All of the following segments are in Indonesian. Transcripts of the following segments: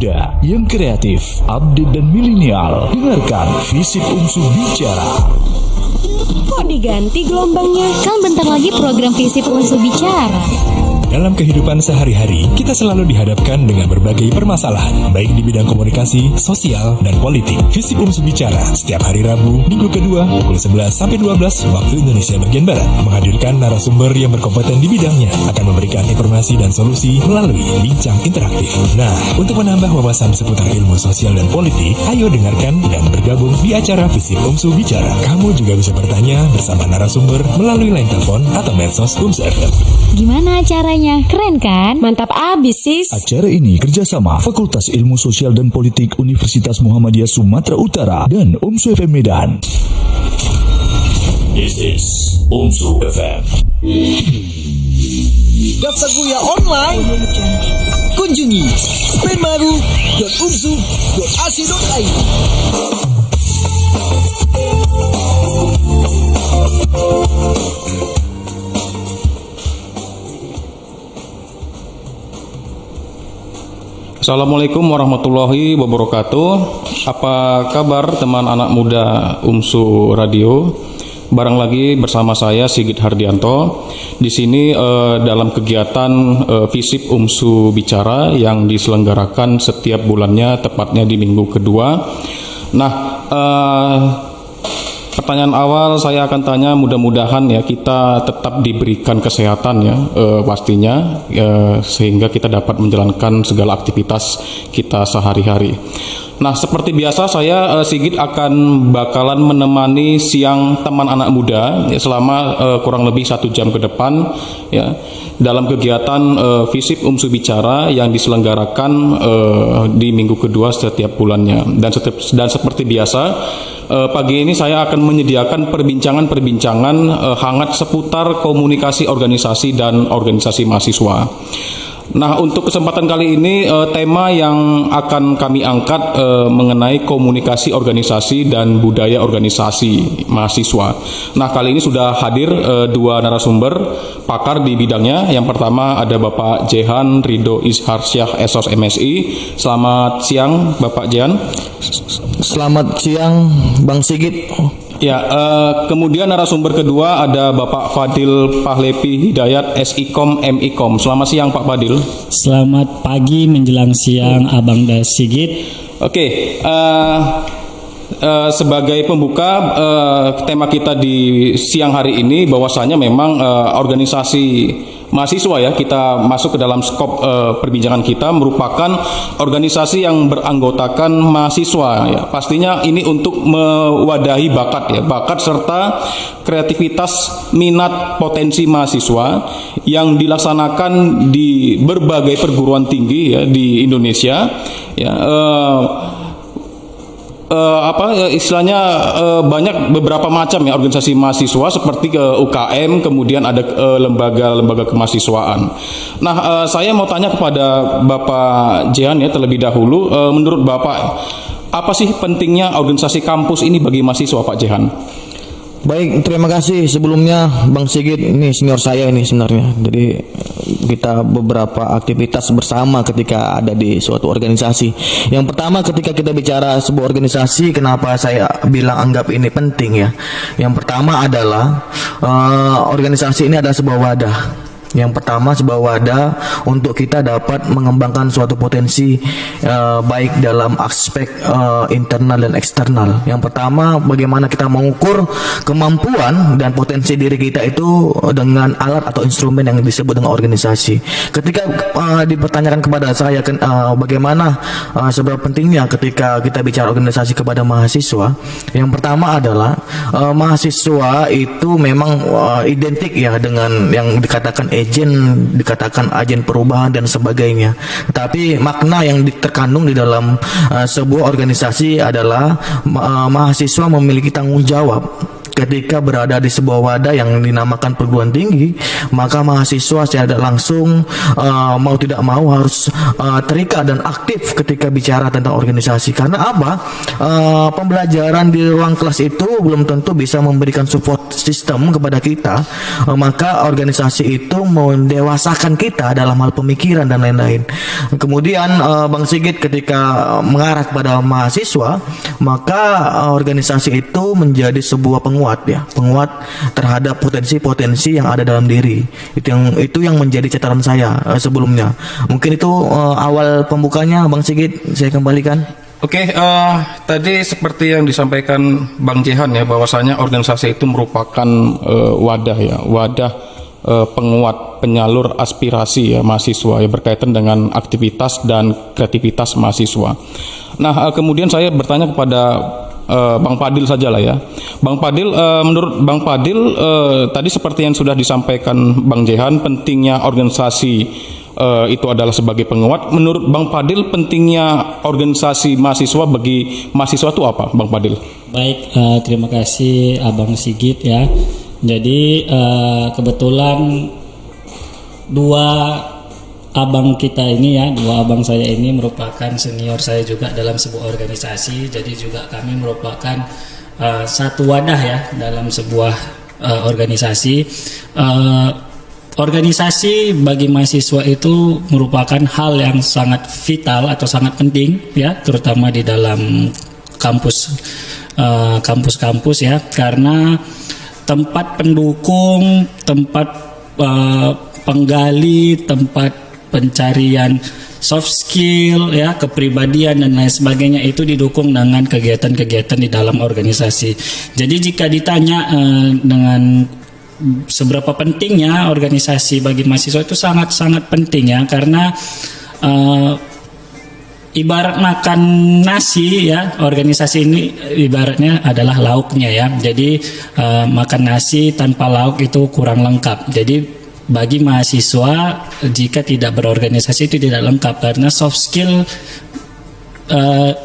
muda yang kreatif, update dan milenial. Dengarkan Visip UMSU Bicara. Kok diganti gelombangnya? Kan bentar lagi program Visip UMSU Bicara. Dalam kehidupan sehari-hari, kita selalu dihadapkan dengan berbagai permasalahan, baik di bidang komunikasi, sosial, dan politik. Visip UMSU Bicara, setiap hari Rabu, minggu kedua, pukul 11 sampai 12 waktu Indonesia bagian Barat, menghadirkan narasumber yang berkompeten di bidangnya, akan memberikan informasi dan solusi melalui bincang interaktif. Nah, untuk menambah wawasan seputar ilmu sosial dan politik, ayo dengarkan dan bergabung di acara Visip UMSU Bicara. Kamu juga bisa bertanya bersama narasumber melalui line telepon atau medsos UMSU FM. Gimana acaranya? Keren kan? Mantap abis, sis. Acara ini kerjasama Fakultas Ilmu Sosial dan Politik Universitas Muhammadiyah Sumatera Utara dan UMSU FM Medan. This is UMSU FM. Daftar kuliah online. Kunjungi penmaru.umsu.ac.id. Assalamualaikum warahmatullahi wabarakatuh. Apa kabar teman anak muda UMSU Radio? Bareng lagi bersama saya Sigit Hardianto. Di sini dalam kegiatan Visip UMSU Bicara yang diselenggarakan setiap bulannya, tepatnya di minggu kedua. Nah, pertanyaan awal saya akan tanya, mudah-mudahan ya kita tetap diberikan kesehatan ya pastinya sehingga kita dapat menjalankan segala aktivitas kita sehari-hari. Nah, seperti biasa saya Sigit akan bakalan menemani siang teman anak muda ya, selama kurang lebih 1 jam ke depan ya dalam kegiatan Visip UMSU Bicara yang diselenggarakan di minggu kedua setiap bulannya. Dan seperti biasa pagi ini saya akan menyediakan perbincangan-perbincangan hangat seputar komunikasi organisasi dan organisasi mahasiswa. Nah, untuk kesempatan kali ini tema yang akan kami angkat mengenai komunikasi organisasi dan budaya organisasi mahasiswa. Nah, kali ini sudah hadir 2 narasumber pakar di bidangnya. Yang pertama ada Bapak Jehan Ridho Isharsyah SOS MSI. Selamat siang Bapak Jehan. Selamat siang Bang Sigit. Ya, kemudian narasumber kedua ada Bapak Fadil Pahlepi Hidayat SIKOM MIKOM. Selamat siang Pak Fadil. Selamat pagi menjelang siang Abang dan Sigit. Oke, sebagai pembuka tema kita di siang hari ini bahwasanya memang organisasi mahasiswa ya, kita masuk ke dalam skop perbincangan kita merupakan organisasi yang beranggotakan mahasiswa ya. Pastinya ini untuk mewadahi bakat serta kreativitas, minat, potensi mahasiswa yang dilaksanakan di berbagai perguruan tinggi ya di Indonesia ya. Istilahnya banyak beberapa macam ya organisasi mahasiswa seperti UKM, kemudian ada lembaga-lembaga kemahasiswaan. Nah, saya mau tanya kepada Bapak Jehan ya terlebih dahulu, menurut Bapak apa sih pentingnya organisasi kampus ini bagi mahasiswa, Pak Jehan? Baik, terima kasih sebelumnya Bang Sigit, ini senior saya ini sebenarnya. Jadi kita beberapa aktivitas bersama ketika ada di suatu organisasi. Yang pertama ketika kita bicara sebuah organisasi, kenapa saya bilang anggap ini penting ya. Yang pertama adalah organisasi ini adalah sebuah wadah. Yang pertama sebuah wadah untuk kita dapat mengembangkan suatu potensi baik dalam aspek internal dan eksternal. Yang pertama bagaimana kita mengukur kemampuan dan potensi diri kita itu dengan alat atau instrumen yang disebut dengan organisasi. Ketika dipertanyakan kepada saya bagaimana seberapa pentingnya ketika kita bicara organisasi kepada mahasiswa, yang pertama adalah mahasiswa itu memang identik ya dengan yang dikatakan dikatakan agen perubahan dan sebagainya. Tapi makna yang terkandung di dalam sebuah organisasi adalah mahasiswa memiliki tanggung jawab ketika berada di sebuah wadah yang dinamakan perguruan tinggi, maka mahasiswa secara tidak langsung mau tidak mau harus terikat dan aktif ketika bicara tentang organisasi. Karena apa? Pembelajaran di ruang kelas itu belum tentu bisa memberikan support system kepada kita, maka organisasi itu mendewasakan kita dalam hal pemikiran dan lain-lain. Kemudian Bang Sigit ketika mengarah kepada mahasiswa, maka organisasi itu menjadi sebuah penguat terhadap potensi-potensi yang ada dalam diri. Itu yang menjadi catatan saya sebelumnya. Mungkin itu awal pembukanya, Bang Sigit, saya kembalikan. Oke, tadi seperti yang disampaikan Bang Jehan ya, bahwasanya organisasi itu merupakan wadah penguat, penyalur aspirasi ya mahasiswa ya, berkaitan dengan aktivitas dan kreativitas mahasiswa. Nah, kemudian saya bertanya kepada Bang Padil saja lah ya. Bang Padil, menurut Bang Padil tadi seperti yang sudah disampaikan Bang Jehan, pentingnya organisasi itu adalah sebagai penguat. Menurut Bang Padil, pentingnya organisasi mahasiswa bagi mahasiswa itu apa, Bang Padil? Baik, terima kasih Abang Sigit ya. Jadi kebetulan dua abang saya ini merupakan senior saya juga dalam sebuah organisasi. Jadi juga kami merupakan satu wadah ya dalam sebuah organisasi. Organisasi bagi mahasiswa itu merupakan hal yang sangat vital atau sangat penting ya, terutama di dalam kampus-kampus ya, karena tempat pendukung, tempat penggali, tempat pencarian soft skill ya, kepribadian dan lain sebagainya itu didukung dengan kegiatan-kegiatan di dalam organisasi. Jadi jika ditanya dengan seberapa pentingnya organisasi bagi mahasiswa, itu sangat-sangat penting ya, karena ibarat makan nasi ya, organisasi ini ibaratnya adalah lauknya ya. Jadi makan nasi tanpa lauk itu kurang lengkap. Jadi bagi mahasiswa jika tidak berorganisasi itu tidak lengkap, karena soft skill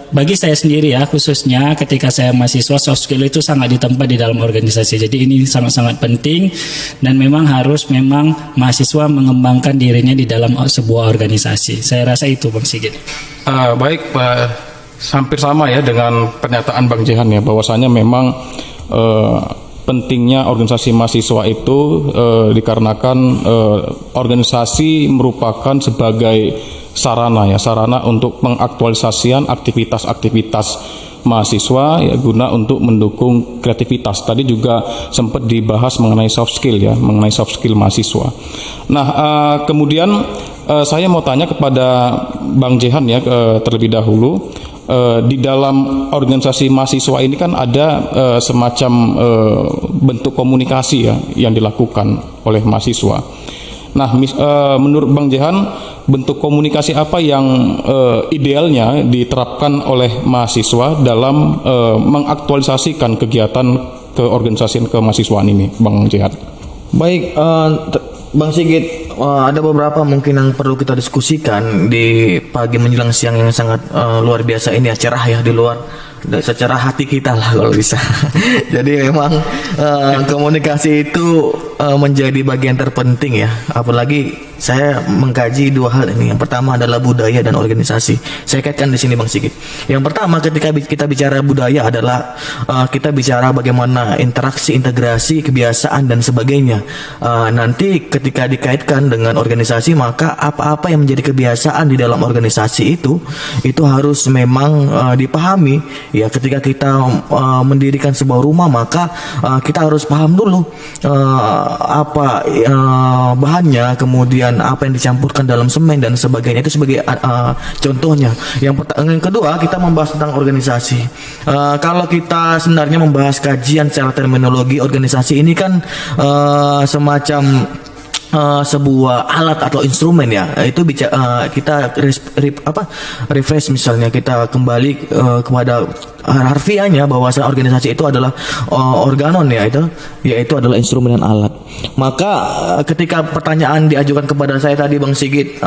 bagi saya sendiri ya, khususnya ketika saya mahasiswa, soft skill itu sangat ditempa di dalam organisasi. Jadi ini sangat-sangat penting dan memang mahasiswa mengembangkan dirinya di dalam sebuah organisasi. Saya rasa itu, Bang Sigit. Baik, hampir sama ya dengan pernyataan Bang Jehan ya, bahwasanya memang pentingnya organisasi mahasiswa itu dikarenakan organisasi merupakan sebagai sarana untuk pengaktualisasian aktivitas-aktivitas mahasiswa ya, guna untuk mendukung kreativitas. Tadi juga sempat dibahas mengenai soft skill ya, mengenai soft skill mahasiswa. Nah, kemudian saya mau tanya kepada Bang Jehan ya, terlebih dahulu. Di dalam organisasi mahasiswa ini kan ada semacam bentuk komunikasi ya yang dilakukan oleh mahasiswa. Nah, menurut Bang Jehan, bentuk komunikasi apa yang idealnya diterapkan oleh mahasiswa dalam mengaktualisasikan kegiatan keorganisasian kemahasiswaan ini, Bang Jehan? Baik, Bang Sigit, ada beberapa mungkin yang perlu kita diskusikan di pagi menjelang siang yang sangat luar biasa ini ya, cerah ya di luar, secara hati kita lah kalau bisa. Jadi memang komunikasi itu menjadi bagian terpenting ya, apalagi saya mengkaji dua hal ini. Yang pertama adalah budaya dan organisasi. Saya kaitkan di sini, Bang Sigit. Yang pertama, ketika kita bicara budaya adalah kita bicara bagaimana interaksi, integrasi, kebiasaan dan sebagainya. Nanti ketika dikaitkan dengan organisasi, maka apa-apa yang menjadi kebiasaan di dalam organisasi itu harus memang dipahami. Ya, ketika kita mendirikan sebuah rumah, maka kita harus paham dulu apa bahannya, kemudian apa yang dicampurkan dalam semen dan sebagainya. Itu sebagai contohnya. Yang kedua, kita membahas tentang organisasi. Kalau kita sebenarnya membahas kajian secara terminologi, organisasi ini kan semacam sebuah alat atau instrumen ya. Itu kita refresh, misalnya kita kembali kepada harfiahnya bahwasanya organisasi itu adalah organon yaitu adalah instrumen dan alat. Maka ketika pertanyaan diajukan kepada saya tadi Bang Sigit,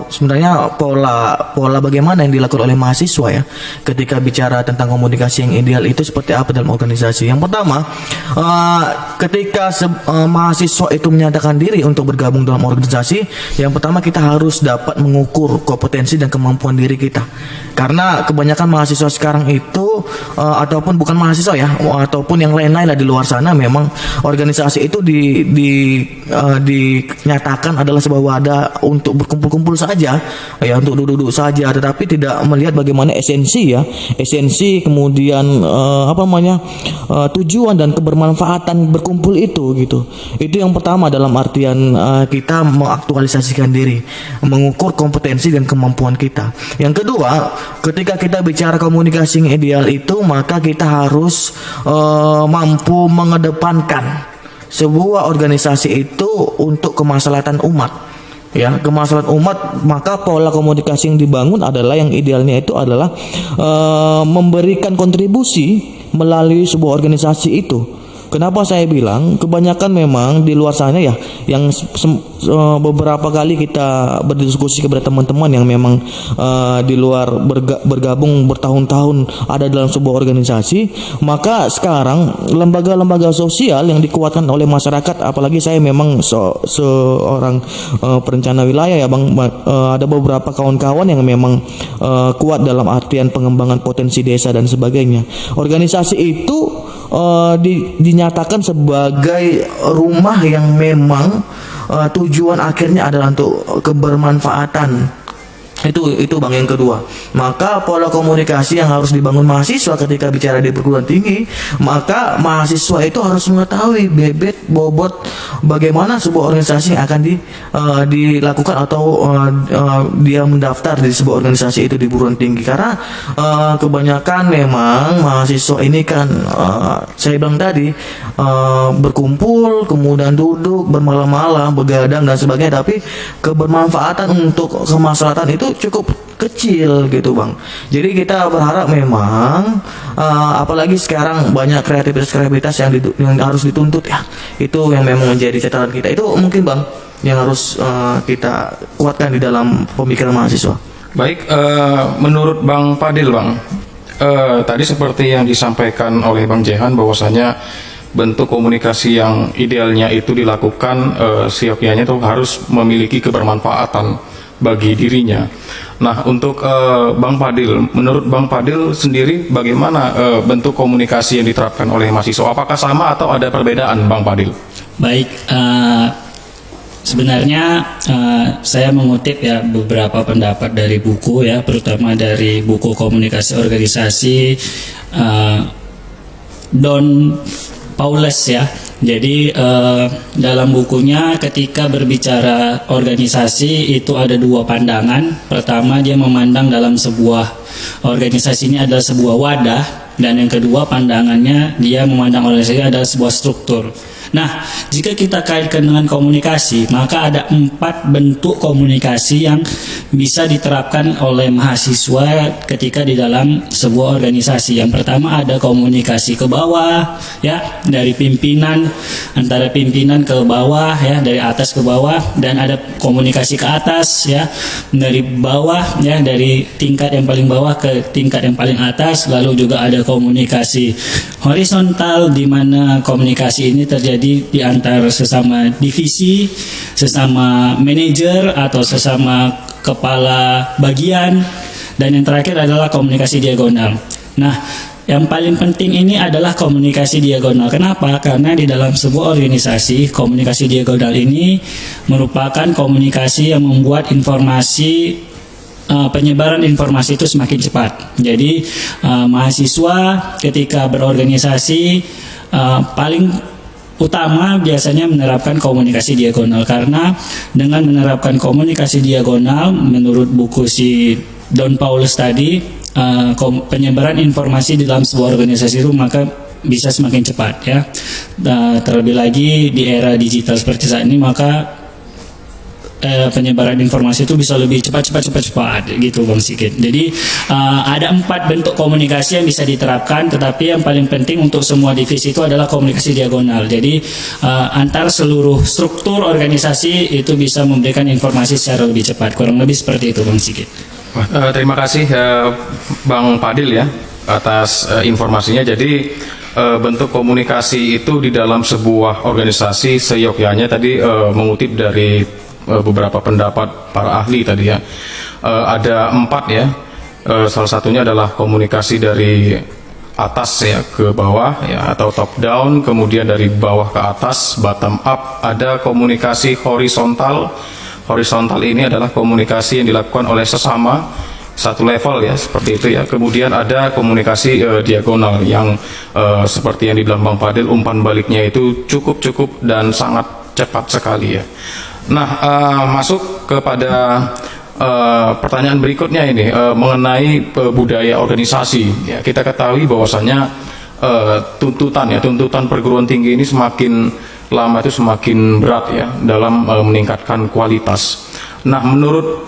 sebenarnya pola bagaimana yang dilakukan oleh mahasiswa ya ketika bicara tentang komunikasi yang ideal itu seperti apa dalam organisasi. Yang pertama, ketika mahasiswa itu menyatakan diri untuk bergabung dalam organisasi, yang pertama kita harus dapat mengukur kompetensi dan kemampuan diri kita. Karena kebanyakan mahasiswa sekarang itu ataupun bukan mahasiswa ya, ataupun yang lain-lain lah di luar sana, memang organisasi itu dinyatakan adalah sebuah wadah untuk berkumpul-kumpul saja ya, untuk duduk-duduk saja, tetapi tidak melihat bagaimana esensi kemudian tujuan dan kebermanfaatan berkumpul itu gitu. Itu yang pertama dalam artian kita mengaktualisasikan diri, mengukur kompetensi dan kemampuan kita. Yang kedua, ketika kita bicara komunikasi yang ideal itu, maka kita harus mampu mengedepankan sebuah organisasi itu untuk kemaslahatan umat. Ya, kemaslahatan umat, maka pola komunikasi yang dibangun adalah yang idealnya itu adalah memberikan kontribusi melalui sebuah organisasi itu. Kenapa saya bilang kebanyakan memang di luar sana ya, yang beberapa kali kita berdiskusi kepada teman-teman yang memang di luar bergabung bertahun-tahun ada dalam sebuah organisasi, maka sekarang lembaga-lembaga sosial yang dikuatkan oleh masyarakat, apalagi saya memang seorang perencana wilayah ya Bang, ada beberapa kawan-kawan yang memang kuat dalam artian pengembangan potensi desa dan sebagainya. Organisasi itu dinyatakan sebagai rumah yang memang tujuan akhirnya adalah untuk kebermanfaatan. Itu Bang yang kedua. Maka pola komunikasi yang harus dibangun mahasiswa ketika bicara di perguruan tinggi, maka mahasiswa itu harus mengetahui bebet bobot bagaimana sebuah organisasi yang akan dilakukan atau dia mendaftar di sebuah organisasi itu di perguruan tinggi. Karena kebanyakan memang mahasiswa ini kan saya bilang tadi berkumpul, kemudian duduk bermalam-malam, begadang dan sebagainya, tapi kebermanfaatan untuk kemaslahatan itu cukup kecil gitu Bang. Jadi kita berharap memang apalagi sekarang banyak kreativitas yang harus dituntut ya. Itu yang memang menjadi catatan kita. Itu mungkin Bang yang harus kita kuatkan di dalam pemikiran mahasiswa. Baik, menurut Bang Fadil Bang, tadi seperti yang disampaikan oleh Bang Jehan bahwasanya bentuk komunikasi yang idealnya itu dilakukan seyogyanya itu harus memiliki kebermanfaatan bagi dirinya. Nah, untuk Bang Fadil, menurut Bang Fadil sendiri bagaimana bentuk komunikasi yang diterapkan oleh mahasiswa? Apakah sama atau ada perbedaan, Bang Fadil? Baik, sebenarnya saya mengutip ya beberapa pendapat dari buku ya, terutama dari buku komunikasi organisasi Don Paules ya. Jadi dalam bukunya ketika berbicara organisasi itu ada dua pandangan. Pertama, dia memandang dalam sebuah organisasi ini adalah sebuah wadah, dan yang kedua pandangannya dia memandang organisasi adalah sebuah struktur. Nah, jika kita kaitkan dengan komunikasi, maka ada 4 bentuk komunikasi yang bisa diterapkan oleh mahasiswa ketika di dalam sebuah organisasi. Yang pertama ada komunikasi ke bawah, ya, dari pimpinan, antara pimpinan ke bawah, ya, dari atas ke bawah, dan ada komunikasi ke atas, ya, dari bawah, ya, dari tingkat yang paling bawah ke tingkat yang paling atas. Lalu juga ada komunikasi horizontal, di mana komunikasi ini terjadi di antar sesama divisi, sesama manajer atau sesama kepala bagian, dan yang terakhir adalah komunikasi diagonal. Nah, yang paling penting ini adalah komunikasi diagonal. Kenapa? Karena di dalam sebuah organisasi, komunikasi diagonal ini merupakan komunikasi yang membuat informasi, penyebaran informasi itu semakin cepat. Jadi mahasiswa ketika berorganisasi paling utama biasanya menerapkan komunikasi diagonal, karena dengan menerapkan komunikasi diagonal, menurut buku si Don Paules tadi, penyebaran informasi di dalam sebuah organisasi itu maka bisa semakin cepat, ya. Terlebih lagi di era digital seperti saat ini, maka penyebaran informasi itu bisa lebih cepat gitu Bang Sigit. Jadi ada 4 bentuk komunikasi yang bisa diterapkan, tetapi yang paling penting untuk semua divisi itu adalah komunikasi diagonal. Jadi antar seluruh struktur organisasi itu bisa memberikan informasi secara lebih cepat. Kurang lebih seperti itu Bang Sigit. Terima kasih Bang Fadil ya atas informasinya. Jadi bentuk komunikasi itu di dalam sebuah organisasi seyogyanya tadi mengutip dari beberapa pendapat para ahli tadi ya. Ada 4 ya. Salah satunya adalah komunikasi dari atas ya ke bawah ya, atau top down, kemudian dari bawah ke atas, bottom up. Ada komunikasi horizontal. Horizontal ini adalah komunikasi yang dilakukan oleh sesama satu level ya, seperti itu ya. Kemudian ada komunikasi diagonal yang seperti yang dibilang Bang Fadil, umpan baliknya itu cukup dan sangat cepat sekali ya. Nah, masuk kepada pertanyaan berikutnya ini mengenai budaya organisasi. Ya, kita ketahui bahwasannya tuntutan perguruan tinggi ini semakin lama itu semakin berat ya dalam meningkatkan kualitas. Nah, menurut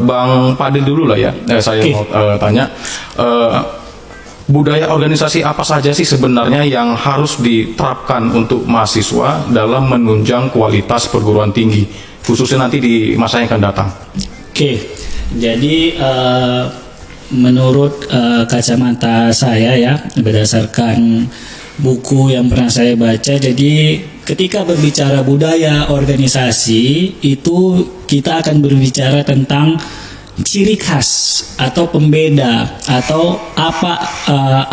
Bang Fadil dulu lah ya, saya mau tanya. Budaya organisasi apa saja sih sebenarnya yang harus diterapkan untuk mahasiswa dalam menunjang kualitas perguruan tinggi, khususnya nanti di masa yang akan datang? Jadi menurut kacamata saya ya, berdasarkan buku yang pernah saya baca, jadi ketika berbicara budaya organisasi itu kita akan berbicara tentang ciri khas atau pembeda atau apa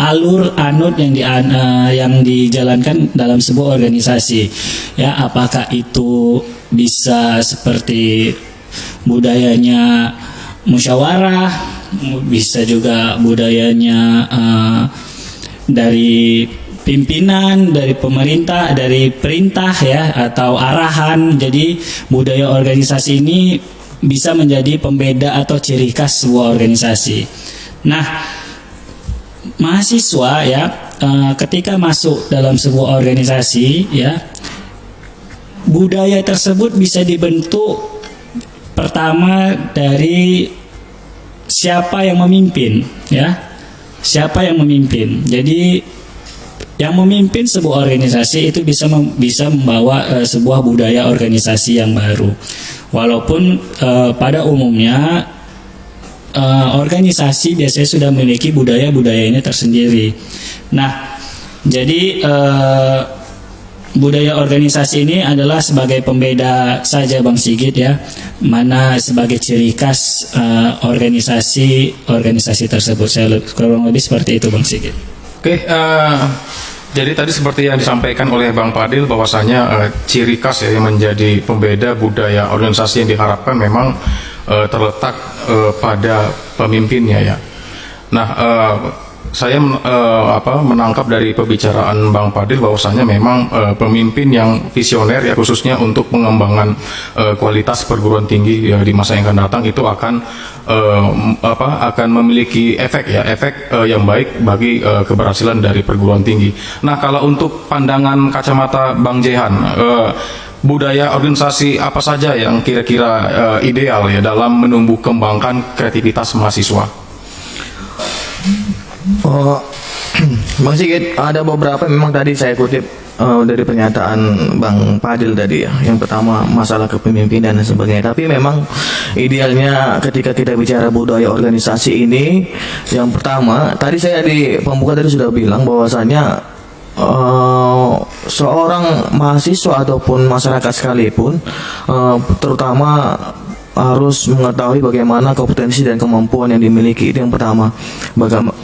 alur anut yang dijalankan dalam sebuah organisasi ya, apakah itu bisa seperti budayanya musyawarah, bisa juga budayanya dari pimpinan, dari pemerintah, dari perintah ya, atau arahan. Jadi budaya organisasi ini bisa menjadi pembeda atau ciri khas sebuah organisasi. Nah, mahasiswa ya ketika masuk dalam sebuah organisasi ya, budaya tersebut bisa dibentuk pertama dari siapa yang memimpin ya, siapa yang memimpin. Jadi yang memimpin sebuah organisasi itu bisa membawa sebuah budaya organisasi yang baru. Walaupun pada umumnya organisasi biasanya sudah memiliki budaya-budayanya tersendiri. Nah, jadi budaya organisasi ini adalah sebagai pembeda saja Bang Sigit ya, mana sebagai ciri khas organisasi tersebut. Saya kurang lebih seperti itu Bang Sigit. Jadi tadi seperti yang disampaikan oleh Bang Fadil bahwasanya ciri khas ya yang menjadi pembeda budaya organisasi yang diharapkan memang terletak pada pemimpinnya ya. Nah, saya menangkap dari pembicaraan Bang Fadil bahwasanya memang pemimpin yang visioner ya, khususnya untuk pengembangan kualitas perguruan tinggi ya, di masa yang akan datang itu akan memiliki efek yang baik bagi keberhasilan dari perguruan tinggi. Nah, kalau untuk pandangan kacamata Bang Jehan, budaya organisasi apa saja yang kira-kira ideal ya dalam menumbuh kembangkan kreativitas mahasiswa? Bang Sigit, ada beberapa memang tadi saya kutip dari pernyataan Bang Fadil tadi ya. Yang pertama masalah kepemimpinan dan sebagainya. Tapi memang idealnya ketika kita bicara budaya organisasi ini, yang pertama tadi saya di pembuka tadi sudah bilang bahwasanya seorang mahasiswa ataupun masyarakat sekalipun terutama harus mengetahui bagaimana kompetensi dan kemampuan yang dimiliki. Itu yang pertama.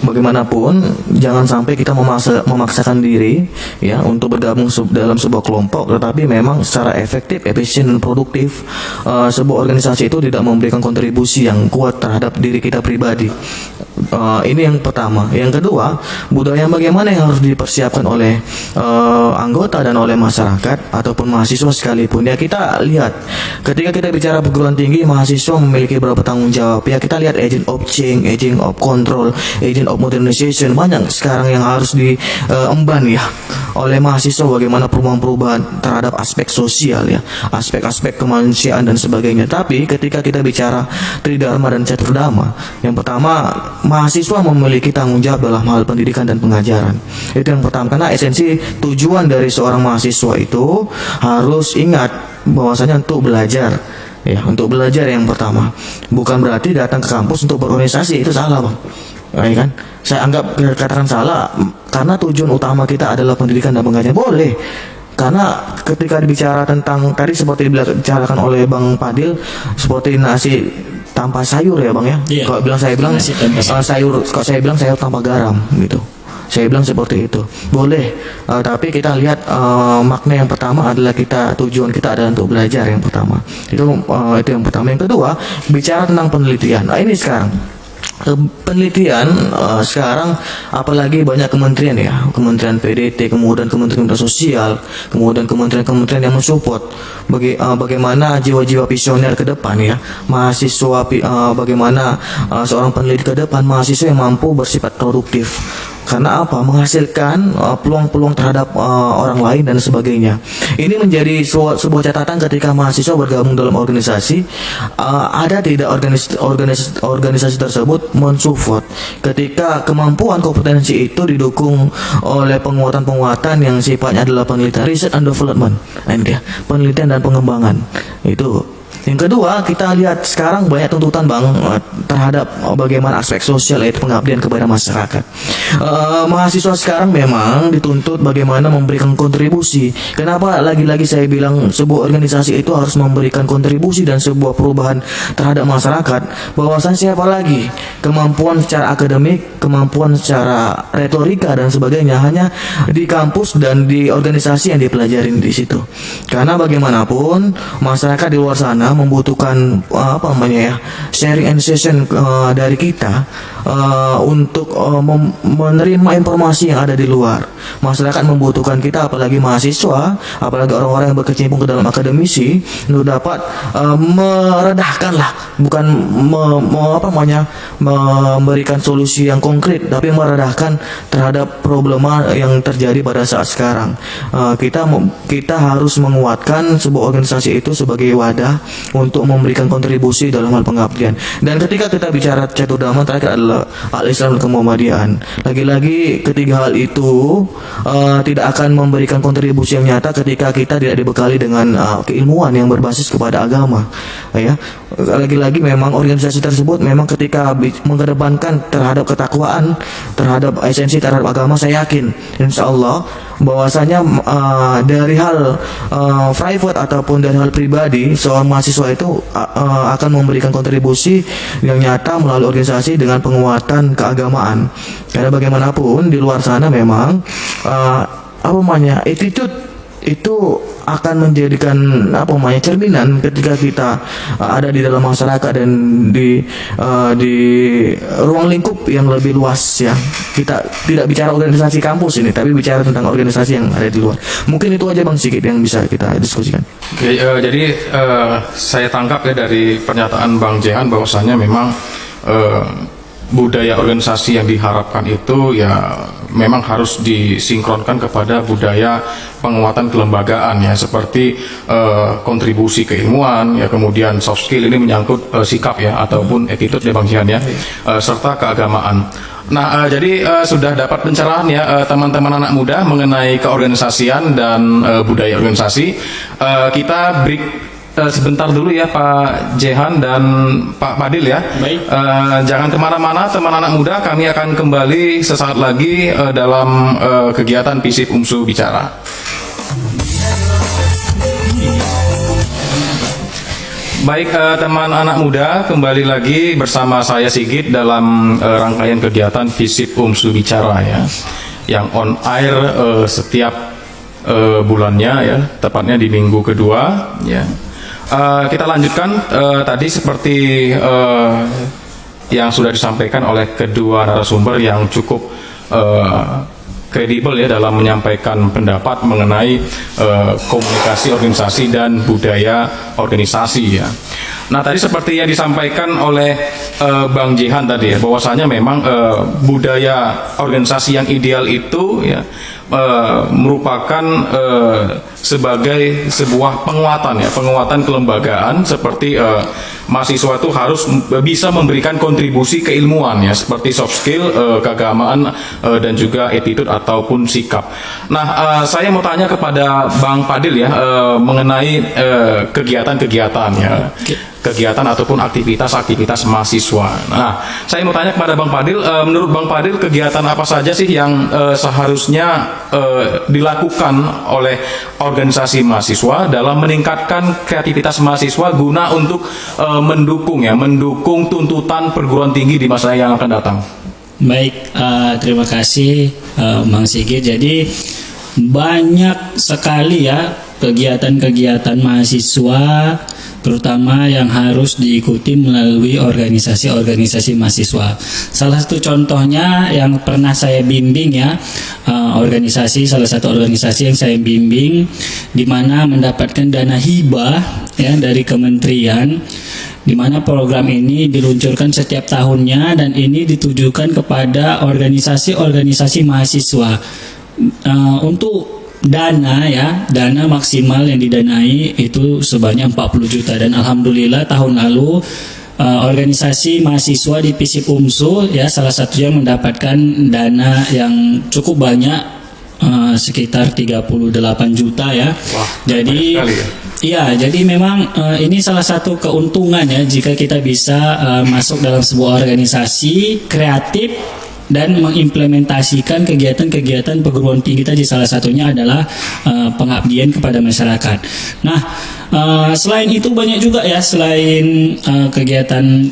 Bagaimanapun jangan sampai kita memaksakan diri ya untuk bergabung dalam sebuah kelompok, tetapi memang secara efektif, efisien dan produktif sebuah organisasi itu tidak memberikan kontribusi yang kuat terhadap diri kita pribadi. Ini yang pertama. Yang kedua, budaya bagaimana yang harus dipersiapkan oleh anggota dan oleh masyarakat ataupun mahasiswa sekalipun. Ya, kita lihat ketika kita bicara perguruan tinggi lagi mahasiswa memiliki beberapa tanggung jawab. Ya kita lihat agent of change, agent of control, agent of modernization, banyak sekarang yang harus diemban ya oleh mahasiswa, bagaimana perubahan-perubahan terhadap aspek sosial ya, aspek-aspek kemanusiaan dan sebagainya. Tapi ketika kita bicara tridharma dan caturdharma, yang pertama mahasiswa memiliki tanggung jawab dalam hal pendidikan dan pengajaran. Itu yang pertama, karena esensi tujuan dari seorang mahasiswa itu harus ingat bahwasanya untuk belajar ya, untuk belajar yang pertama. Bukan berarti datang ke kampus untuk berorganisasi, itu salah Bang. Ya kan? Saya anggap katakan salah karena tujuan utama kita adalah pendidikan dan pengajaran. Boleh. Karena ketika dibicara tentang tadi seperti dibicarakan oleh Bang Padil, seperti nasi tanpa sayur ya Bang ya. Iya. Kalau bilang saya bilang Nasi tanpa sayur, kalau saya bilang sayur tanpa garam gitu. Saya bilang seperti itu, boleh. Tapi kita lihat makna yang pertama adalah tujuan kita adalah untuk belajar yang pertama. Itu yang pertama. Yang kedua, bicara tentang penelitian. Nah, ini sekarang penelitian sekarang apalagi banyak kementerian ya, Kementerian PDT, kemudian Kementerian Sosial, kemudian kementerian yang mensupport bagaimana jiwa-jiwa visioner ke depan ya, mahasiswa bagaimana seorang peneliti ke depan, mahasiswa yang mampu bersifat produktif. Karena apa? Menghasilkan peluang-peluang terhadap orang lain dan sebagainya. Ini menjadi sebuah catatan ketika mahasiswa bergabung dalam organisasi. Ada tidak organisasi tersebut mensupport ketika kemampuan kompetensi itu didukung oleh penguatan-penguatan yang sifatnya adalah penelitian, research and development. Nah, ini dia, penelitian dan pengembangan. Itu. Yang kedua, kita lihat sekarang banyak tuntutan Bang terhadap bagaimana aspek sosial, yaitu pengabdian kepada masyarakat. Mahasiswa sekarang memang dituntut bagaimana memberikan kontribusi. Kenapa lagi-lagi saya bilang sebuah organisasi itu harus memberikan kontribusi dan sebuah perubahan terhadap masyarakat. Bahwasannya siapa lagi? Kemampuan secara akademik, kemampuan secara retorika dan sebagainya hanya di kampus dan di organisasi yang dipelajarin di situ. Karena bagaimanapun masyarakat di luar sana membutuhkan sharing and session dari kita untuk menerima informasi yang ada di luar. Masyarakat membutuhkan kita, apalagi mahasiswa, apalagi orang-orang yang berkecimpung ke dalam akademisi, untuk dapat meredahkan lah, bukan memberikan solusi yang konkret, tapi meredahkan terhadap problema yang terjadi pada saat sekarang. Kita harus menguatkan sebuah organisasi itu sebagai wadah untuk memberikan kontribusi dalam hal pengabdian. Dan ketika kita bicara caturdharma, terakhir adalah al-Islam dan kemuhammadian. Lagi-lagi ketiga hal itu tidak akan memberikan kontribusi yang nyata ketika kita tidak dibekali dengan keilmuan yang berbasis kepada agama. Ya, lagi-lagi memang organisasi tersebut memang ketika mengedepankan terhadap ketakwaan, terhadap esensi terhadap agama, saya yakin insya Allah bahwasanya dari hal private ataupun dari hal pribadi, seorang mahasiswa itu akan memberikan kontribusi yang nyata melalui organisasi dengan penguatan keagamaan. Karena bagaimanapun di luar sana memang attitude itu akan menjadikan cerminan ketika kita ada di dalam masyarakat dan di ruang lingkup yang lebih luas ya. Kita tidak bicara organisasi kampus ini, tapi bicara tentang organisasi yang ada di luar. Mungkin itu aja Bang sedikit yang bisa kita diskusikan. Oke, jadi saya tangkap ya dari pernyataan Bang Jehan bahwasanya memang budaya organisasi yang diharapkan itu ya memang harus disinkronkan kepada budaya penguatan kelembagaan ya, seperti kontribusi keilmuan ya, kemudian soft skill ini menyangkut sikap ya ataupun attitude ya Bang Jihan ya, serta keagamaan. Nah, jadi sudah dapat pencerahan ya teman-teman anak muda mengenai keorganisasian dan budaya organisasi. Kita break sebentar dulu ya Pak Jehan dan Pak Padil ya. Baik. Jangan kemana-mana teman anak muda, kami akan kembali sesaat lagi dalam kegiatan FISIP UMSU Bicara. Baik teman anak muda, kembali lagi bersama saya Sigit dalam rangkaian kegiatan FISIP UMSU Bicara ya, yang on air setiap bulannya ya, tepatnya di minggu kedua ya. Kita lanjutkan tadi seperti yang sudah disampaikan oleh kedua narasumber yang cukup kredibel ya dalam menyampaikan pendapat mengenai komunikasi organisasi dan budaya organisasi ya. Nah, tadi seperti yang disampaikan oleh Bang Jihan tadi ya, bahwasanya memang budaya organisasi yang ideal itu ya merupakan sebagai sebuah penguatan kelembagaan, seperti mahasiswa itu harus bisa memberikan kontribusi keilmuan ya, seperti soft skill, keagamaan, dan juga attitude ataupun sikap. Nah, saya mau tanya kepada Bang Fadil ya, mengenai kegiatan-kegiatan ya, kegiatan ataupun aktivitas mahasiswa. Nah, saya mau tanya kepada Bang Fadil, menurut Bang Fadil kegiatan apa saja sih yang seharusnya dilakukan oleh organisasi mahasiswa dalam meningkatkan kreativitas mahasiswa guna untuk mendukung tuntutan perguruan tinggi di masa yang akan datang? Baik, terima kasih Bang Sigit. Jadi banyak sekali ya kegiatan-kegiatan mahasiswa, terutama yang harus diikuti melalui organisasi-organisasi mahasiswa. Salah satu contohnya yang pernah saya bimbing ya, salah satu organisasi yang saya bimbing, di mana mendapatkan dana hibah ya dari kementerian, di mana program ini diluncurkan setiap tahunnya dan ini ditujukan kepada organisasi-organisasi mahasiswa untuk dana maksimal yang didanai itu sebanyak 40 juta, dan alhamdulillah tahun lalu organisasi mahasiswa di FISIP UMSU ya salah satunya mendapatkan dana yang cukup banyak, sekitar 38 juta ya. Wah, jadi jadi memang ini salah satu keuntungan ya jika kita bisa masuk dalam sebuah organisasi kreatif dan mengimplementasikan kegiatan-kegiatan perguruan tinggi tadi. Salah satunya adalah pengabdian kepada masyarakat. Nah, selain itu banyak juga ya, selain kegiatan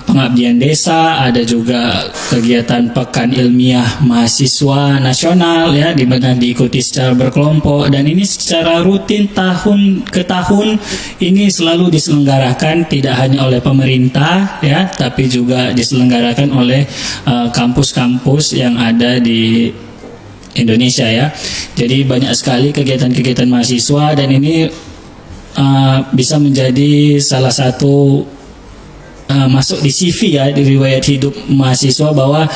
pengabdian desa, ada juga kegiatan pekan ilmiah mahasiswa nasional ya, di mana diikuti secara berkelompok, dan ini secara rutin tahun ke tahun ini selalu diselenggarakan tidak hanya oleh pemerintah ya, tapi juga diselenggarakan oleh kampus-kampus yang ada di Indonesia ya. Jadi banyak sekali kegiatan-kegiatan mahasiswa, dan ini bisa menjadi salah satu masuk di CV ya, di riwayat hidup mahasiswa, bahwa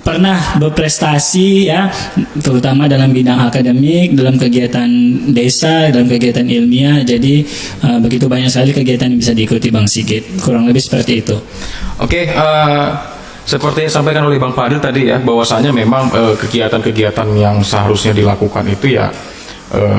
pernah berprestasi ya, terutama dalam bidang akademik, dalam kegiatan desa, dalam kegiatan ilmiah. Jadi begitu banyak sekali kegiatan yang bisa diikuti Bang Sigit, kurang lebih seperti itu. Oke, seperti yang disampaikan oleh Bang Fadil tadi ya, bahwasanya memang kegiatan-kegiatan yang seharusnya dilakukan itu ya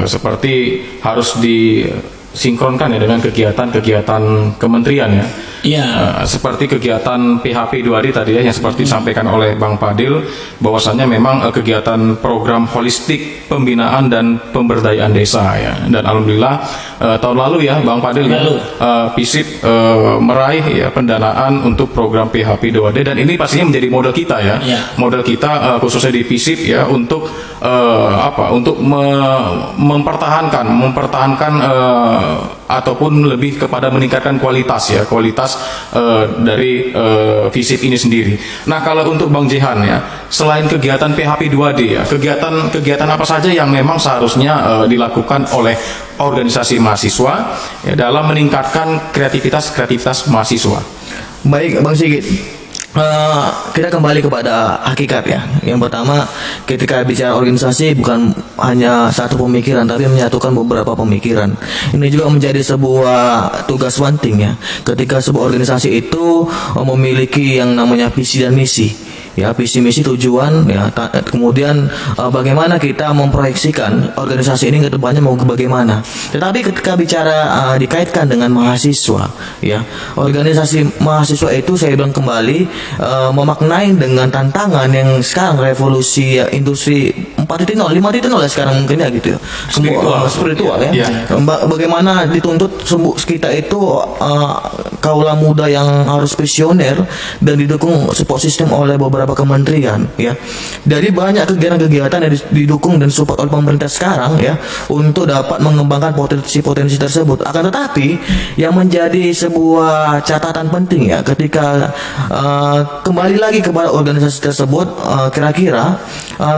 seperti harus disinkronkan ya dengan kegiatan-kegiatan kementerian ya. Iya. Seperti kegiatan PHP 2D tadi ya, yang seperti disampaikan oleh Bang Fadil, bahwasannya memang kegiatan program holistik pembinaan dan pemberdayaan desa ya. Dan alhamdulillah tahun lalu ya Bang Fadil ya, FISIP meraih ya pendanaan untuk program PHP 2D, dan ini pastinya menjadi modal kita ya. Modal kita khususnya di FISIP ya, untuk untuk mempertahankan ataupun lebih kepada meningkatkan kualitas dari FISIP ini sendiri. Nah, kalau untuk Bang Jihan ya, selain kegiatan PHP 2D ya, kegiatan apa saja yang memang seharusnya dilakukan oleh organisasi mahasiswa ya, dalam meningkatkan kreativitas mahasiswa? Baik, Bang Sigit. Kita kembali kepada hakikat ya. Yang pertama, ketika bicara organisasi bukan hanya satu pemikiran, tapi menyatukan beberapa pemikiran. Ini juga menjadi sebuah tugas penting ya, ketika sebuah organisasi itu memiliki yang namanya visi dan misi ya, visi misi tujuan ya, kemudian bagaimana kita memproyeksikan organisasi ini ke depannya mau bagaimana. Tetapi ketika bicara dikaitkan dengan mahasiswa ya, organisasi mahasiswa itu saya bilang kembali memaknai dengan tantangan yang sekarang revolusi ya, industri 4.0, 5.0 ya sekarang mungkin ya gitu ya, spiritual ya. Bagaimana dituntut kita itu kaula muda yang harus visioner dan didukung support system oleh beberapa kementerian ya. Dari banyak kegiatan-kegiatan yang didukung dan support oleh pemerintah sekarang ya, untuk dapat mengembangkan potensi-potensi tersebut. Akan tetapi yang menjadi sebuah catatan penting ya, ketika kembali lagi kepada organisasi tersebut, kira-kira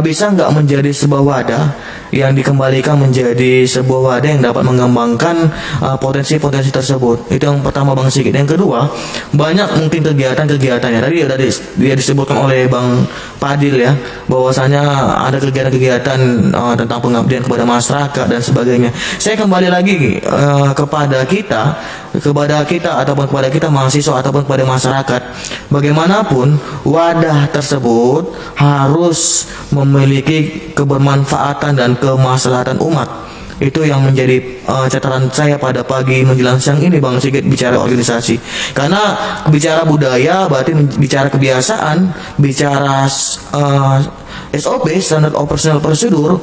bisa nggak menjadi sebuah wadah yang dikembalikan menjadi sebuah wadah yang dapat mengembangkan potensi-potensi tersebut. Itu yang pertama Bang Sigit. Yang kedua, banyak mungkin kegiatan-kegiatannya. Tadi dia disebutkan oleh Bang Padil ya, bahwasanya ada kegiatan-kegiatan tentang pengabdian kepada masyarakat dan sebagainya. Saya kembali lagi kepada kita ataupun kepada kita mahasiswa ataupun kepada masyarakat, bagaimanapun wadah tersebut harus memiliki kebermanfaatan dan kemaslahatan umat. Itu yang menjadi catatan saya pada pagi menjelang siang ini Bang Sigit, bicara organisasi. Karena bicara budaya berarti bicara kebiasaan, bicara SOP, standard operational procedure,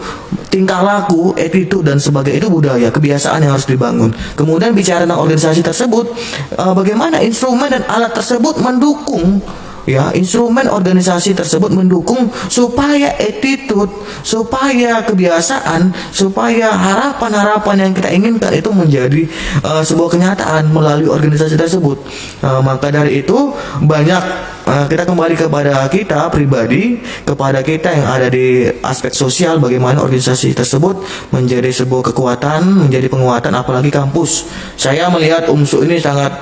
tingkah laku, attitude dan sebagainya, itu budaya, kebiasaan yang harus dibangun. Kemudian bicara tentang organisasi tersebut, bagaimana instrumen dan alat tersebut mendukung, ya, instrumen organisasi tersebut mendukung supaya attitude, supaya kebiasaan, supaya harapan-harapan yang kita inginkan itu menjadi sebuah kenyataan melalui organisasi tersebut. Maka dari itu banyak kita kembali kepada kita pribadi, kepada kita yang ada di aspek sosial, bagaimana organisasi tersebut menjadi sebuah kekuatan, menjadi penguatan, apalagi kampus. Saya melihat UMSU ini sangat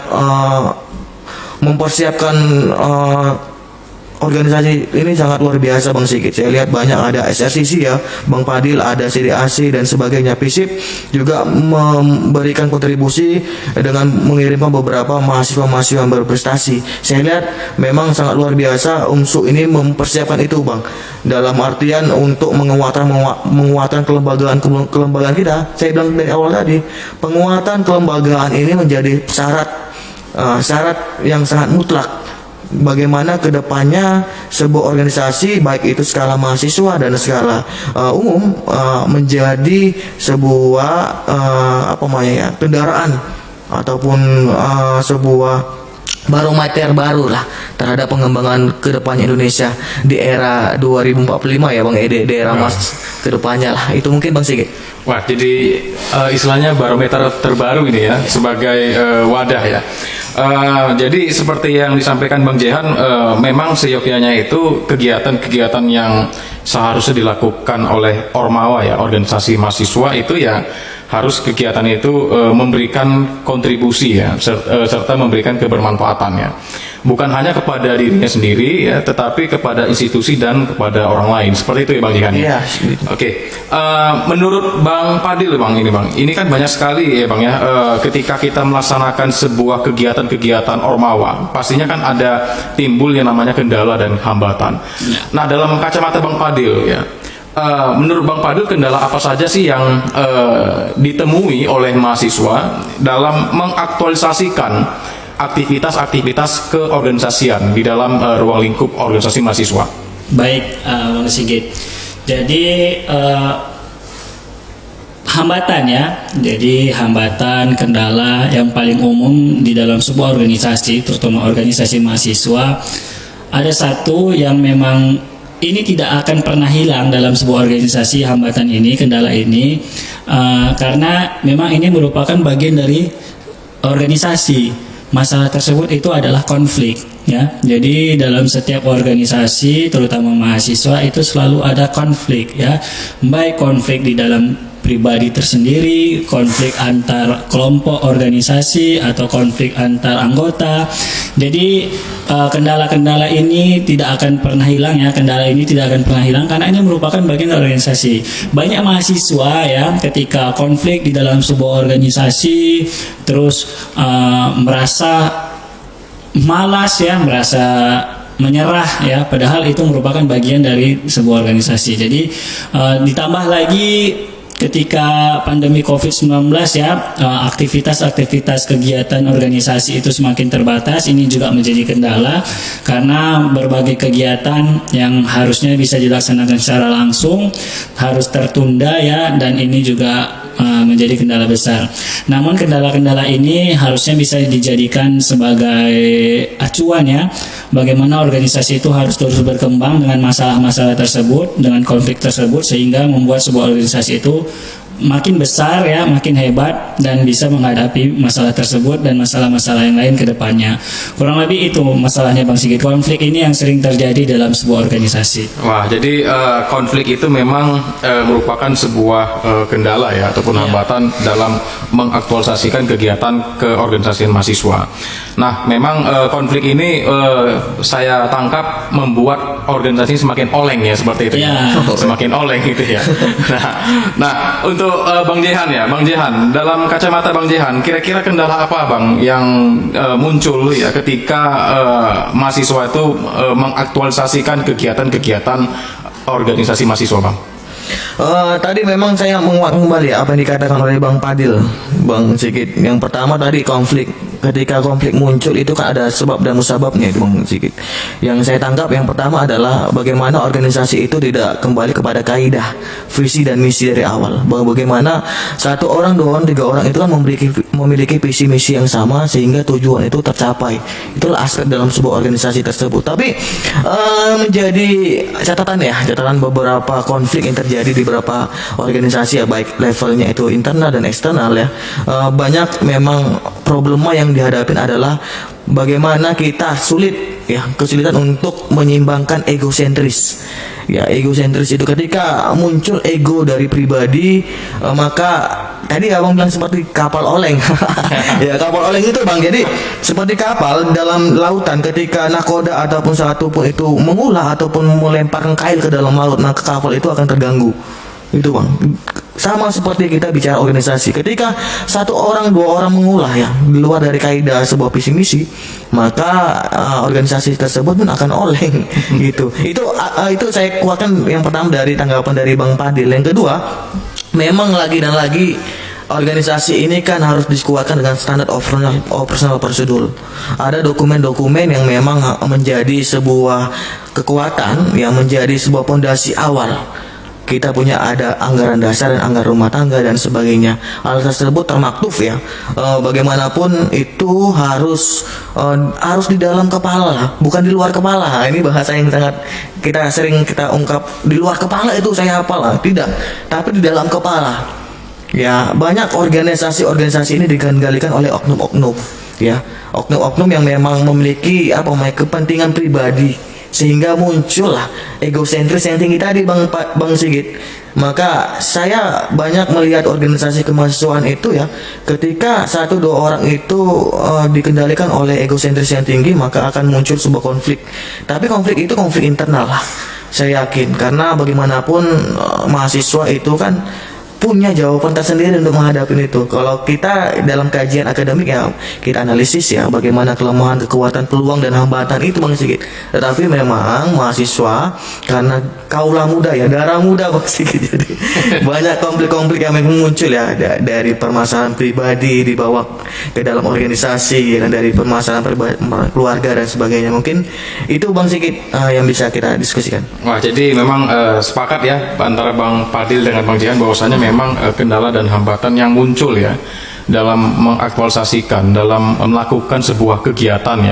mempersiapkan organisasi ini sangat luar biasa Bang Sigit. Saya lihat banyak ada SRCC ya, Bang Padil, ada CDAC dan sebagainya. FISIP juga memberikan kontribusi dengan mengirimkan beberapa mahasiswa-mahasiswa yang berprestasi. Saya lihat memang sangat luar biasa UMSU ini mempersiapkan itu Bang. Dalam artian untuk menguatkan kelembagaan kita. Saya bilang dari awal tadi, penguatan kelembagaan ini menjadi syarat yang sangat mutlak. Bagaimana kedepannya sebuah organisasi baik itu skala mahasiswa dan skala umum menjadi sebuah kendaraan ataupun sebuah barometer baru lah terhadap pengembangan kedepannya Indonesia di era 2045 ya Bang Ede, di era Mas kedepannya lah. Itu mungkin Bang Sigit. Wah, jadi istilahnya barometer terbaru ini ya, sebagai wadah ya. Jadi seperti yang disampaikan Bang Jehan, memang seyogyanya itu kegiatan-kegiatan yang seharusnya dilakukan oleh Ormawa ya, organisasi mahasiswa itu ya harus kegiatan itu memberikan kontribusi ya, serta memberikan kebermanfaatan ya. Bukan hanya kepada dirinya sendiri ya, tetapi kepada institusi dan kepada orang lain. Seperti itu ya Bang Jihan ya. Oke. Menurut Bang Padil Bang, ini kan banyak sekali ya Bang ya, ketika kita melaksanakan sebuah kegiatan-kegiatan Ormawa, pastinya kan ada timbul yang namanya kendala dan hambatan. Nah, dalam kacamata Bang Padil ya, menurut Bang Padil, kendala apa saja sih yang ditemui oleh mahasiswa dalam mengaktualisasikan aktivitas-aktivitas keorganisasian di dalam ruang lingkup organisasi mahasiswa? Baik, Bang Sigit. Jadi hambatan ya, jadi hambatan, kendala yang paling umum di dalam sebuah organisasi, terutama organisasi mahasiswa, ada satu yang memang ini tidak akan pernah hilang dalam sebuah organisasi, hambatan ini, kendala ini, karena memang ini merupakan bagian dari organisasi. Masalah tersebut itu adalah konflik ya. Jadi dalam setiap organisasi, terutama mahasiswa, itu selalu ada konflik ya. Baik konflik di dalam pribadi tersendiri, konflik antar kelompok organisasi, atau konflik antar anggota. Jadi kendala-kendala ini tidak akan pernah hilang ya. Kendala ini tidak akan pernah hilang karena ini merupakan bagian dari organisasi. Banyak mahasiswa ya, ketika konflik di dalam sebuah organisasi, terus merasa malas ya, merasa menyerah ya, padahal itu merupakan bagian dari sebuah organisasi. Jadi ditambah lagi ketika pandemi COVID-19 ya, aktivitas-aktivitas kegiatan organisasi itu semakin terbatas. Ini juga menjadi kendala karena berbagai kegiatan yang harusnya bisa dilaksanakan secara langsung harus tertunda ya, dan ini juga menjadi kendala besar. Namun kendala-kendala ini harusnya bisa dijadikan sebagai acuan ya, bagaimana organisasi itu harus terus berkembang dengan masalah-masalah tersebut, dengan konflik tersebut, sehingga membuat sebuah organisasi itu makin besar ya, makin hebat dan bisa menghadapi masalah tersebut dan masalah-masalah yang lain ke depannya. Kurang lebih itu masalahnya Bang Sigit. Konflik ini yang sering terjadi dalam sebuah organisasi. Wah, jadi konflik itu memang merupakan sebuah kendala ya ataupun hambatan dalam mengaktualisasikan kegiatan keorganisasian mahasiswa. Nah, memang konflik ini saya tangkap membuat organisasi semakin oleng ya seperti itu. Ya. Semakin oleng gitu ya. Nah, untuk Bang Jehan ya, Bang Jehan, dalam kacamata Bang Jehan, kira-kira kendala apa Bang yang muncul ya ketika mahasiswa itu mengaktualisasikan kegiatan-kegiatan organisasi mahasiswa Bang? Tadi memang saya menguak kembali apa yang dikatakan oleh Bang Padil, Bang Sigit. Yang pertama tadi konflik. Ketika konflik muncul itu kan ada sebab dan musababnya itu Bang Sigit. Yang saya tangkap yang pertama adalah bagaimana organisasi itu tidak kembali kepada kaidah, visi dan misi dari awal. Bagaimana satu orang, dua orang, tiga orang itu kan memiliki visi misi yang sama sehingga tujuan itu tercapai. Itulah aspek dalam sebuah organisasi tersebut. Tapi menjadi catatan beberapa konflik yang terjadi di beberapa organisasi ya, baik levelnya itu internal dan eksternal ya. Banyak memang problema yang dihadapin adalah bagaimana kita kesulitan untuk menyeimbangkan egosentris. Ya, egosentris itu ketika muncul ego dari pribadi, maka tadi abang bilang seperti kapal oleng. Ya, kapal oleng itu Bang. Jadi seperti kapal dalam lautan, ketika nakoda ataupun satu pun itu mengulah ataupun melemparkan kail ke dalam laut, maka kapal itu akan terganggu. Itu Bang. Sama seperti kita bicara organisasi, ketika satu orang, dua orang mengulah ya di luar dari kaidah sebuah visi misi, maka organisasi tersebut pun akan oleng gitu. Itu saya kuatkan yang pertama dari tanggapan dari Bang Padil. Yang kedua, memang lagi dan lagi organisasi ini kan harus dikuatkan dengan standar operasional prosedur. Ada dokumen-dokumen yang memang menjadi sebuah kekuatan, yang menjadi sebuah pondasi awal. Kita punya ada anggaran dasar dan anggaran rumah tangga dan sebagainya. Hal tersebut termaktuf ya. Bagaimanapun itu harus di dalam kepala, bukan di luar kepala. Ini bahasa yang sangat sering kita ungkap, di luar kepala itu saya hafal lah. Tidak, tapi di dalam kepala. Ya, banyak organisasi ini dikendalikan oleh oknum-oknum ya. Oknum-oknum yang memang memiliki kepentingan pribadi, sehingga muncullah egosentris yang tinggi tadi Bang Sigit. Maka saya banyak melihat organisasi kemahasiswaan itu ya, ketika satu dua orang itu dikendalikan oleh egosentris yang tinggi, maka akan muncul sebuah konflik. Tapi konflik itu konflik internal lah, saya yakin, karena bagaimanapun mahasiswa itu kan punya jawaban tersendiri untuk menghadapi itu. Kalau kita dalam kajian akademik ya kita analisis ya bagaimana kelemahan, kekuatan, peluang dan hambatan itu Bang Sigit. Tetapi memang mahasiswa karena kaula muda ya, darah muda Bang Sigit. Jadi banyak konflik-konflik yang memang muncul ya dari permasalahan pribadi dibawa ke dalam organisasi dan dari permasalahan keluarga dan sebagainya. Mungkin itu Bang Sigit yang bisa kita diskusikan. Wah, jadi memang sepakat ya antara Bang Padil dengan Bang Jihan bahwasanya memang kendala dan hambatan yang muncul ya dalam mengaktualisasikan, dalam melakukan sebuah kegiatan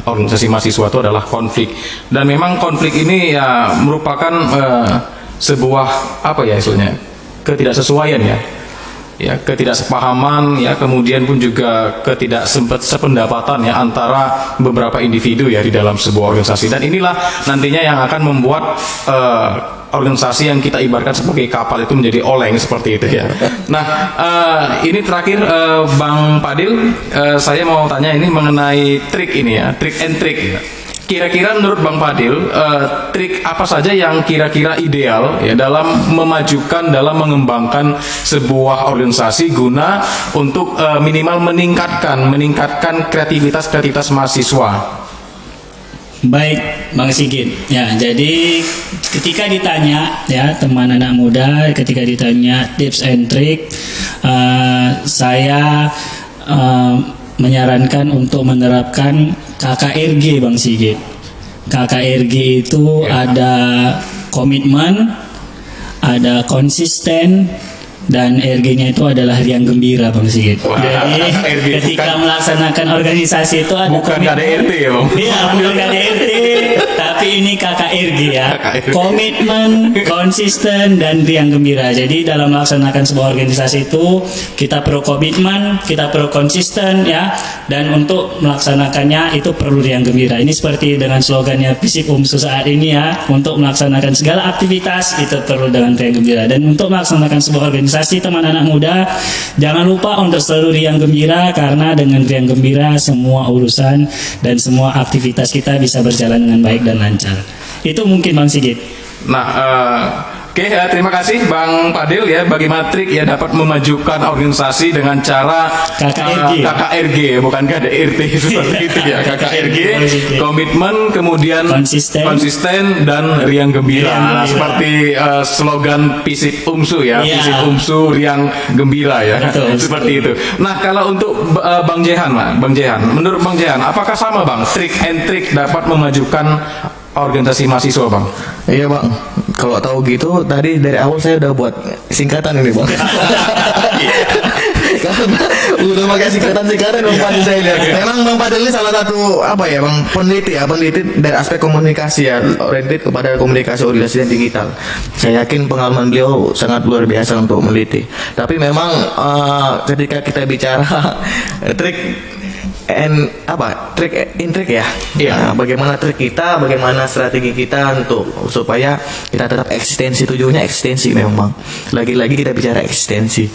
organisasi mahasiswa itu adalah konflik. Dan memang konflik ini ya merupakan sebuah istilahnya ketidaksesuaian ya, ketidaksepahaman ya, kemudian pun juga ketidaksependapatan ya antara beberapa individu ya di dalam sebuah organisasi. Dan inilah nantinya yang akan membuat organisasi yang kita ibaratkan sebagai kapal itu menjadi oleng seperti itu ya. Nah, ini terakhir Bang Padil, saya mau tanya ini mengenai trik ini ya, trik and trick. Kira-kira menurut Bang Padil, trik apa saja yang kira-kira ideal ya dalam memajukan, dalam mengembangkan sebuah organisasi guna untuk minimal meningkatkan kreativitas mahasiswa? Baik, Bang Sigit. Ya, jadi ketika ditanya ya teman anak muda, ketika ditanya tips and trick, saya menyarankan untuk menerapkan KKRG Bang Sigit. KKRG itu ada komitmen, ada konsisten, dan RG-nya itu adalah riang gembira Bang Sigit. Wah, jadi ketika melaksanakan organisasi itu ada bukan KDRT ya Bang? Iya, bukan KDRT, tapi tapi ini KKRG ya. KKRG. Komitmen, konsisten, dan riang gembira. Jadi dalam melaksanakan sebuah organisasi itu kita perlu komitmen, kita perlu konsisten ya, dan untuk melaksanakannya itu perlu riang gembira. Ini seperti dengan slogannya Visip UMSU saat ini ya, untuk melaksanakan segala aktivitas itu perlu dengan riang gembira. Dan untuk melaksanakan sebuah organisasi, teman anak muda, jangan lupa untuk selalu riang gembira, karena dengan riang gembira semua urusan dan semua aktivitas kita bisa berjalan dengan baik dan lancar. Itu mungkin Bang Sigit. Nah, oke, terima kasih Bang Fadil ya, bagaimana trik ya dapat memajukan organisasi dengan cara KKRG. KKRG, bukan KDRT seperti itu ya. KKRG, komitmen, kemudian konsisten dan riang gembira. Nah, seperti slogan Visip UMSU ya, Iya. Visip UMSU riang gembira ya. Betul. Seperti itu. Nah, kalau untuk Bang Jehan, menurut Bang Jehan, apakah sama Bang trik and trik dapat memajukan organisasi mahasiswa Bang? Iya bang, kalau tahu gitu tadi dari awal saya udah buat singkatan ini bang. Karena udah pakai singkatan Bang Fadil saya lihat. Memang Bang Fadil ini salah satu apa ya bang, peneliti dari aspek komunikasi ya, oriented kepada komunikasi organisasi dan digital. Saya yakin pengalaman beliau sangat luar biasa untuk meneliti. Tapi memang ketika kita bicara trik trik ya. Iya. Nah, bagaimana trik kita, bagaimana strategi kita untuk supaya kita tetap eksistensi, tujuannya eksistensi memang bang. Lagi-lagi kita bicara eksistensi.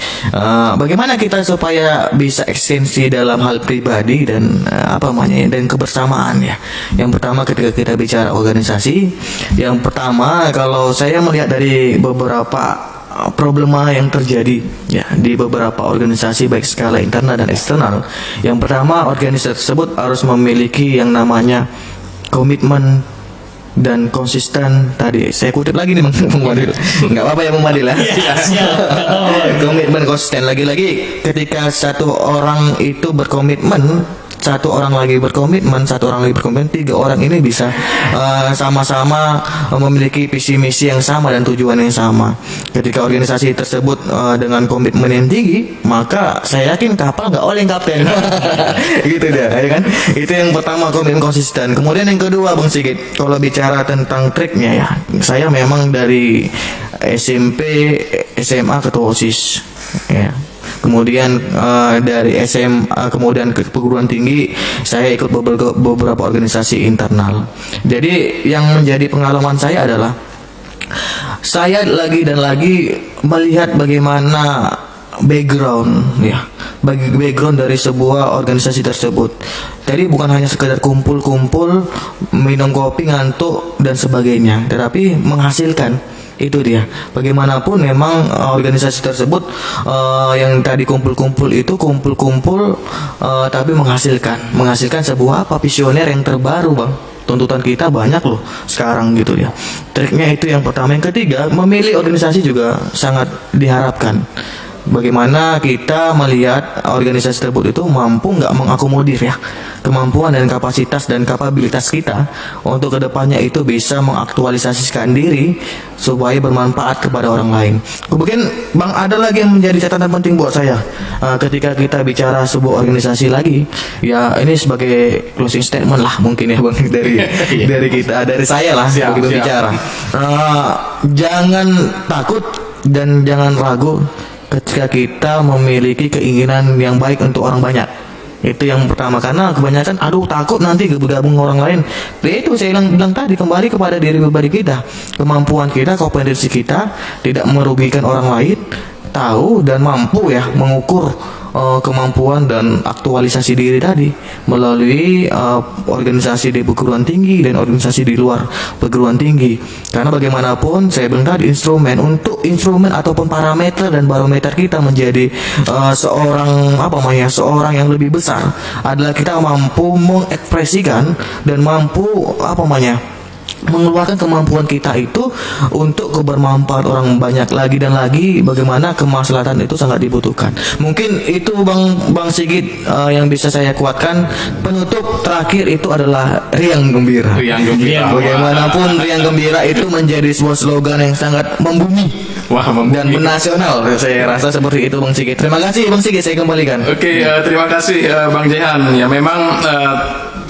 Bagaimana kita supaya bisa eksistensi dalam hal pribadi dan dan kebersamaan ya. Yang pertama ketika kita bicara organisasi, yang pertama kalau saya melihat dari beberapa problema yang terjadi ya di beberapa organisasi baik skala internal dan eksternal. Yang pertama, organisasi tersebut harus memiliki yang namanya komitmen dan konsisten. Tadi saya kutip lagi nih Bang Fadil. Nggak apa-apa ya Bang Fadil ya. Komitmen konsisten. Lagi-lagi ketika satu orang itu berkomitmen, satu orang lagi berkomitmen, tiga orang ini bisa sama-sama memiliki visi misi yang sama dan tujuan yang sama. Ketika organisasi tersebut dengan komitmen yang tinggi, maka saya yakin kapal nggak oleng kapten. Gitu deh, ya kan? Itu yang pertama, komitmen konsisten. Kemudian yang kedua, Bang Sigit, kalau bicara tentang triknya ya, saya memang dari SMP, SMA ketua OSIS, ya. Kemudian dari SMA kemudian ke perguruan tinggi saya ikut beberapa organisasi internal. Jadi yang menjadi pengalaman saya adalah saya lagi dan lagi melihat bagaimana background dari sebuah organisasi tersebut. Jadi bukan hanya sekedar kumpul-kumpul, minum kopi, ngantuk dan sebagainya, tetapi menghasilkan. Itu dia. Bagaimanapun memang organisasi tersebut yang tadi kumpul-kumpul tapi menghasilkan sebuah visioner yang terbaru bang. Tuntutan kita banyak loh sekarang gitu ya. Triknya itu yang pertama. Yang ketiga, memilih organisasi juga sangat diharapkan. Bagaimana kita melihat organisasi tersebut itu mampu nggak mengakomodir ya kemampuan dan kapasitas dan kapabilitas kita untuk kedepannya itu bisa mengaktualisasikan diri supaya bermanfaat kepada orang lain. Kemudian bang, ada lagi yang menjadi catatan penting buat saya ketika kita bicara sebuah organisasi lagi ya, ini sebagai closing statement lah mungkin ya bang dari saya lah begitu bicara. Jangan takut dan jangan ragu ketika kita memiliki keinginan yang baik untuk orang banyak. Itu yang pertama, karena kebanyakan takut nanti bergabung orang lain. Itu saya bilang tadi, kembali kepada diri pribadi kita, kemampuan kita, kompetensi kita, tidak merugikan orang lain, tahu dan mampu ya mengukur kemampuan dan aktualisasi diri tadi melalui organisasi di perguruan tinggi dan organisasi di luar perguruan tinggi. Karena bagaimanapun saya bilang tadi, instrumen ataupun parameter dan barometer kita menjadi seorang yang lebih besar adalah kita mampu mengekspresikan dan mampu mengeluarkan kemampuan kita itu untuk kebermanfaat orang banyak lagi dan lagi. Bagaimana kemaslahatan itu sangat dibutuhkan. Mungkin itu Bang Sigit yang bisa saya kuatkan. Penutup terakhir itu adalah riang gembira. Bagaimanapun riang gembira itu menjadi sebuah slogan yang sangat membumi. Dan menasional. Saya rasa seperti itu Bang Sigit. Terima kasih Bang Sigit, saya kembalikan. Oke, terima kasih Bang Jehan. Ya memang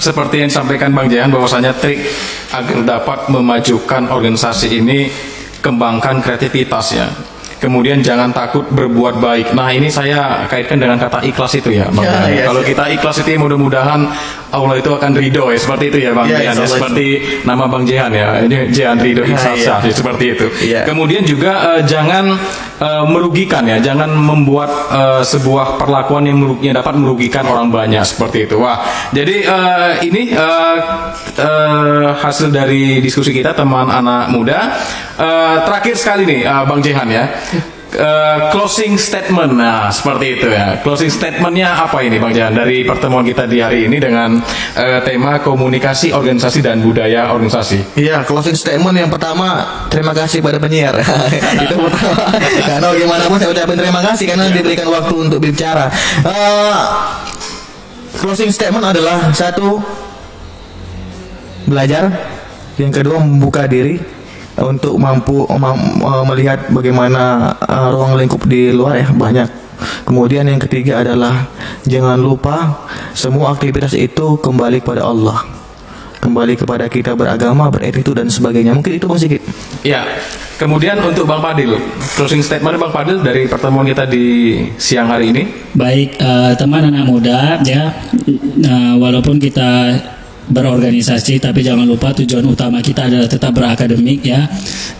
seperti yang disampaikan Bang Jehan bahwasanya trik agar dapat memajukan organisasi ini, kembangkan kreativitas ya. Kemudian jangan takut berbuat baik. Nah ini saya kaitkan dengan kata ikhlas itu ya Bang Jehan. Ya, Kalau kita ikhlas itu mudah-mudahan Allah itu akan ridho ya, seperti itu ya Bang Jehan. Ya, seperti nama Bang Jehan ya, ini Jehan Ridho Ikhlasah ya, seperti itu. Kemudian juga jangan merugikan ya, jangan membuat sebuah perlakuan yang dapat merugikan orang banyak, seperti itu. Wah, jadi ini hasil dari diskusi kita teman anak muda. Terakhir sekali nih Bang Jehan ya, closing statement. Nah seperti itu ya, closing statementnya apa ini Bang Jehan dari pertemuan kita di hari ini dengan tema komunikasi organisasi dan budaya organisasi? Iya, closing statement yang pertama, terima kasih pada penyiar. Itu pertama. Karena gimana pun saya ucapin terima kasih karena diberikan waktu untuk berbicara. Closing statement adalah satu, belajar. Yang kedua, membuka diri untuk mampu melihat bagaimana ruang lingkup di luar ya, banyak. Kemudian yang ketiga adalah jangan lupa semua aktivitas itu kembali kepada Allah, kembali kepada kita beragama, beretik dan sebagainya. Mungkin itu Bang Sigit. Ya. Kemudian untuk Bang Fadil, closing statement Bang Fadil dari pertemuan kita di siang hari ini. Baik, teman anak muda ya, walaupun kita berorganisasi, tapi jangan lupa tujuan utama kita adalah tetap berakademik ya.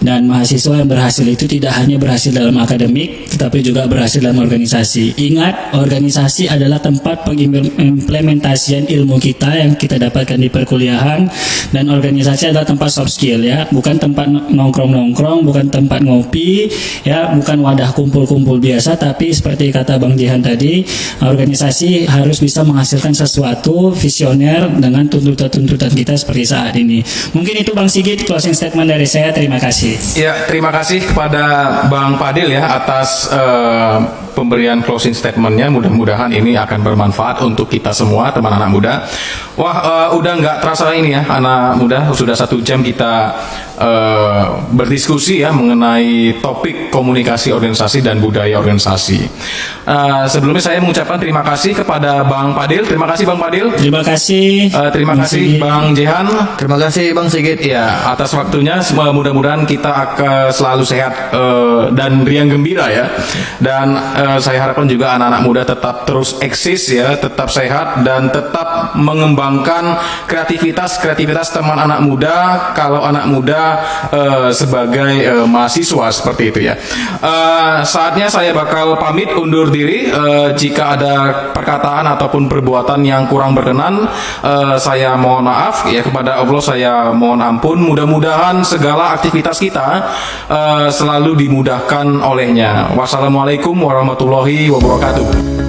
Dan mahasiswa yang berhasil itu tidak hanya berhasil dalam akademik, tetapi juga berhasil dalam organisasi. Ingat, organisasi adalah tempat pengimplementasian ilmu kita yang kita dapatkan di perkuliahan, dan organisasi adalah tempat soft skill ya, bukan tempat nongkrong-nongkrong, bukan tempat ngopi ya, bukan wadah kumpul-kumpul biasa, tapi seperti kata Bang Jehan tadi, organisasi harus bisa menghasilkan sesuatu visioner dengan tuntutan kita seperti saat ini. Mungkin itu Bang Sigit, closing statement dari saya. Terima kasih. Ya, terima kasih kepada Bang Fadil ya atas pemberian closing statementnya. Mudah-mudahan ini akan bermanfaat untuk kita semua teman anak muda. Wah, udah nggak terasa ini ya anak muda, sudah 1 jam kita berdiskusi ya mengenai topik komunikasi organisasi dan budaya organisasi. Sebelumnya saya mengucapkan terima kasih kepada Bang Fadil. Terima kasih Bang Fadil. Terima kasih. Terima kasih Bang Jehan. Terima kasih Bang Sigit. Ya, atas waktunya. Mudah-mudahan kita akan selalu sehat dan riang gembira ya. Dan saya harapkan juga anak-anak muda tetap terus eksis ya, tetap sehat dan tetap mengembangkan kreativitas teman anak muda. Kalau anak muda sebagai mahasiswa seperti itu ya. Saatnya saya bakal pamit undur diri. Jika ada perkataan ataupun perbuatan yang kurang berkenan, saya mohon maaf ya, kepada Allah saya mohon ampun. Mudah-mudahan segala aktivitas kita selalu dimudahkan olehnya. Wassalamualaikum warahmatullahi wabarakatuh.